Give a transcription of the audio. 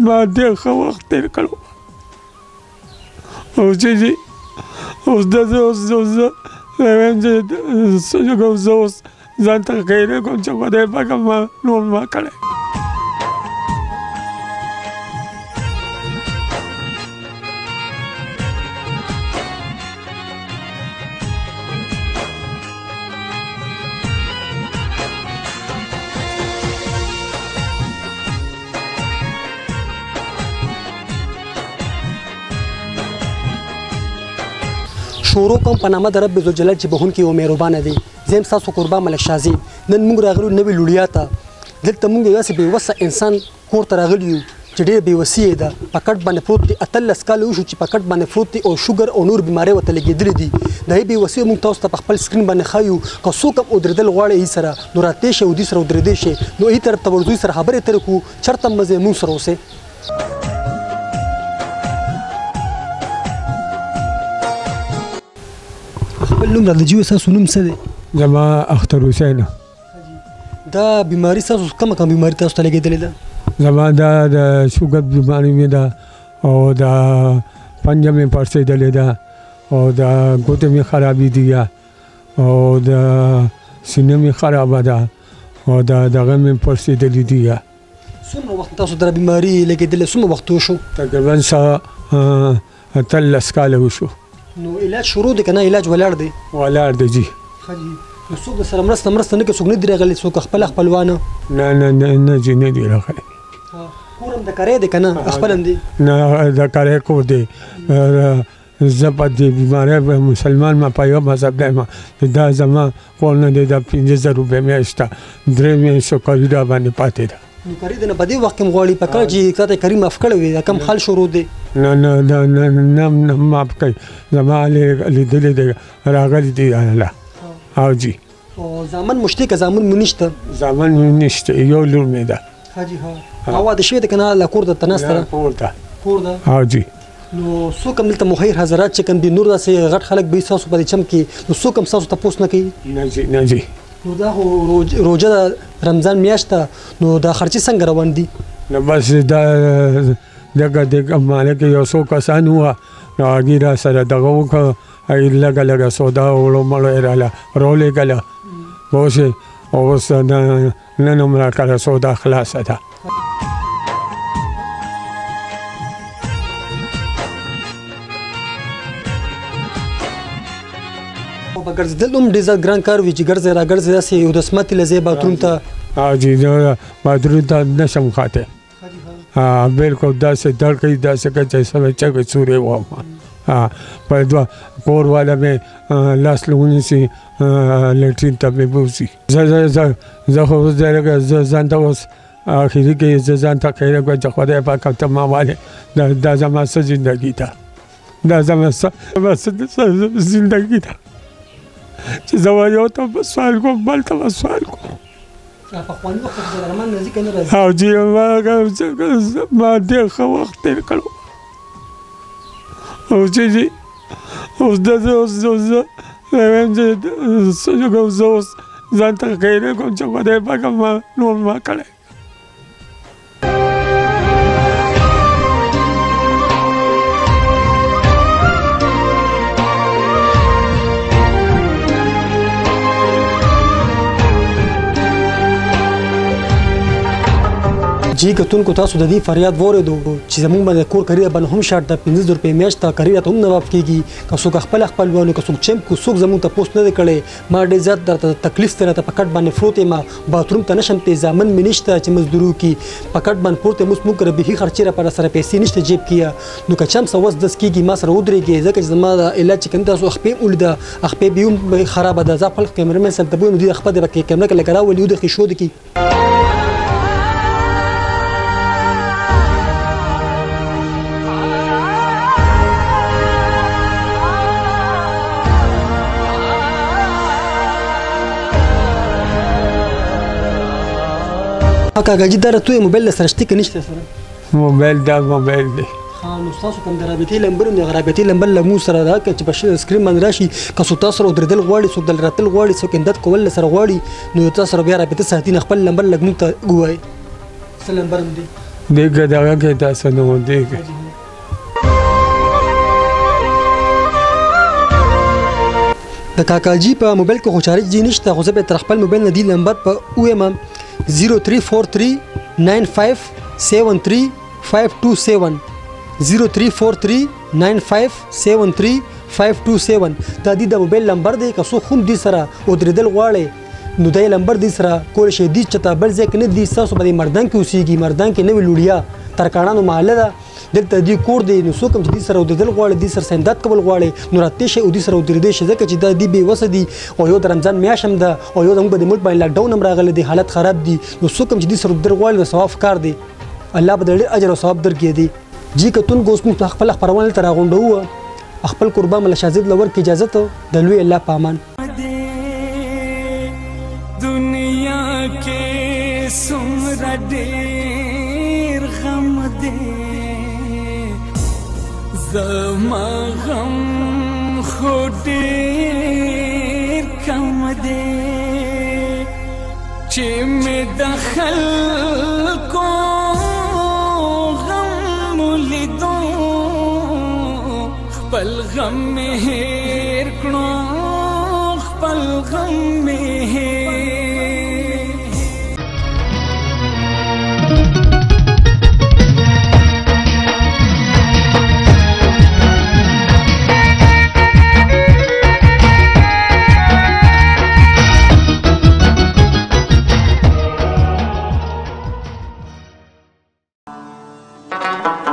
ما ډېر ښه وخت تېر کړی او چې اوس زه وایم چې زه اوس ځان ته خیرې کوم چې خدای پاک ما نور ما کړی. شروع کوم په نامه د رب ذوالجلال چې بخونکی او مهربانه دی. زه یم ستاسو قربان ملک شاه. نن موږ راغلو نوې لوړیا ته. دلته موږ یو داسې بېوسه انسان کور ته راغلي یو چې ډېر بېوسي یې ده. په کټ باندې پروت دی. 18 کاله وشو چې په کټ باندې پروت دی او شوګر او نور بیمارۍ ورته لګېدلې دي. د هغې بېوسي موږ تاسو ته په خپل سکرین باندې ښایو. که څوک هم ودرېدل غواړي یې سره نو راتلی شئ او دې سره ودرېدی شئ نو یې طرف ته ورځو سره خبرې اترې کړو. چېرته هم به ځئ موږ سره اوسئ. خپل نوم راته جوړ ستاسو نوم څه دی؟ زما اختر حسین. دا بیماري ستاسو کومه بیماري تاسو ته لګېدلې ده؟ زما دا د شوګر بیماري مې ده او د پنجه مې پړسېدلې ده او د ګوتې مې خرابې دي او د سینه مې خرابه ده او د دغه مې پړسېدلې دي. څومره وخت تاسو ته بیماري لګېدلې؟ څومره وخت وشو؟ تقریبا 18 کاله وشو. نو علاج شروع دی که نه علاج ولاړ دی؟ ولاړ دی جي. نو څوک د سره مرسته نه کوي؟ څوک نه دي راغلي؟ څوک خپله خپلوانه؟ نه جي نه دي راغلي. کور هم د کرۍ دی که نه خپل هم دی؟ نه د کرۍ کور دی. زه په دې بیمارۍ مسلمان ما په یو مذهب دی ما دا زما کور نه دی. دا 50,000 روپۍ میاشته 3 میاشتو کاري را باندې پاتې ده. نو کرۍ دی نه په دې وخت کې هم غواړي په کار چې تا ته کري معاف کړی وي. دا کم حال شروع دی؟ نه معاف کوي. زما لیدلې دی راغلي دي الله او جي. او زامن مو شته که زامن مو نشته؟ زامن مو نشته. یو لور مې ده. حاجي ها واده شوی دی که نه له کور درته ناسته ده؟ کور ده او جي. نو څوک هم دلته مخیر حضرات چې کوم دي نور داسې غټ خلک به ستاسو په دې چم کې نو څوک هم ستاسو تپوس نه کوي؟ نه جي. نو دا خو روژه د رمضان میاشت ده نو دا خرچې څنګه روان دي؟ نو بس دا دغه مالک یو څو کسان وه نو هغې را سره دغه وکړه لږه سودا وړو مړو یې راله راولېږله اوس نن هم راکړه سودا خلاصه ده. په ګرځېدل هم ډېر زیات ګران کار وي چې ګرځې را ګرځې داسې یو دسمتې له ځای باتروم ته؟ جي باتروم ته نشم خاطی. بالکل داسې دړ کوي داسې که چې سمې چغې څورې وم. په دوه کور والا مې لاس ونیسي لیټرین ته مې بوځي. زه خو اوس زه ځان ته اوس اخري کې زه ځان ته خیره کړم چې خدای پاک ته ما والې دا زما څه زندګي ده. دا زما څه زندګي ده چې زه یو ته سوال کوم بل ته سوال کوم. پخواني وخت کې د رحمان نزدیک نه راځي؟ او جي ما ډېر ښه وخت تېر کړی او چې اوس زه وایم چې زه اوس ځان ته خیرې کوم چې خدای پاک ما نور ما کړی. جی کتونکو تاسو د دې فریاد واورېدو چې زموږ باندې کور کري باندې هم شارټ ده 15,000 روپۍ میاشت ته کري راته هم نه معاف کېږي. که څوک خپلوانو که څوک چم کو څوک زموږ تپوس نه دی کړی. ما ډېر زیات درته تکلیف دی راته په کټ باندې پروت یم. باتروم ته نشم تللی. زامن مې نشته چې مزدوري وکړي. په کټ باندې پروت یم. اوس موږ کره بیخي خرچې راپاره سره پیسې نشته جیب کې. نو که چم څه وس دس کېږي ما سره ودرېږي ځکه چې زما د علاج چې کوم تاسو خپې ولیده خپې بیا هم خرابه ده. زه خپل کیمرمین سره ته بویم دوی خپه دی پکې کیمره کې لږ راولي ودرېږي ښود کړي. کاغذي دا راته موبایل سره شته که نشته سره؟ موبایل دا موبایل دی. نو ستاسو کوم د رابطې نمبر هم د رابطې نمبر له موږ سره ده که چې په سکرین باندې راشي. که څوک تاسو سره ودرېدل غواړي څوک دل راتل غواړي څوک امداد کول سره غواړي نو تاسو سره بیا رابطه ساتي. خپل نمبر لږ موږ ته ووایئ. څه نمبر هم دی دغه دغه کې تاسو نو دغه د کاکاجي په موبایل کې خو چارج دی نشته خو زه به تر خپل موبایل نه دی نمبر په ویم 0343 9573 527 0343 9573 527 دا د موبایل نمبر دی که څو خون دی سره او درېدل غواړي نو دا نمبر دی سره کول شي دی چې تا بل ځای کې نه دی تاسو په مردان کې اوسېږي مردان کې نوې لوړیا ترکاڼانو محله ده دلته دی کور دی نو څوک هم چې دی سره ودرېدل غواړي دی سره سندات کول غواړي نو راتې شي او دی سره ودرېدی شي ځکه چې دا دی بې وسه دی او یو د رمضان میاشت هم ده او یو زموږ د ملک باندې لاکډاون هم راغلی دی حالت خراب دی نو څوک هم چې دی سره ودرېدل غواړي نو ثواب کار دی الله به ډېر اجر او ثواب درکړي دی جی کتون اوس موږ خپل خپرونه ته راغونډو خپل قربان مله شاهزاد لور کې اجازه ته د لوی الله په امان دنیا کې څومره ډېر غم دی زما غم خو ډېر کم دی چې مې د خلکو غم ولیدو خپل غم مې هېر کړو خپل غم مې Thank you.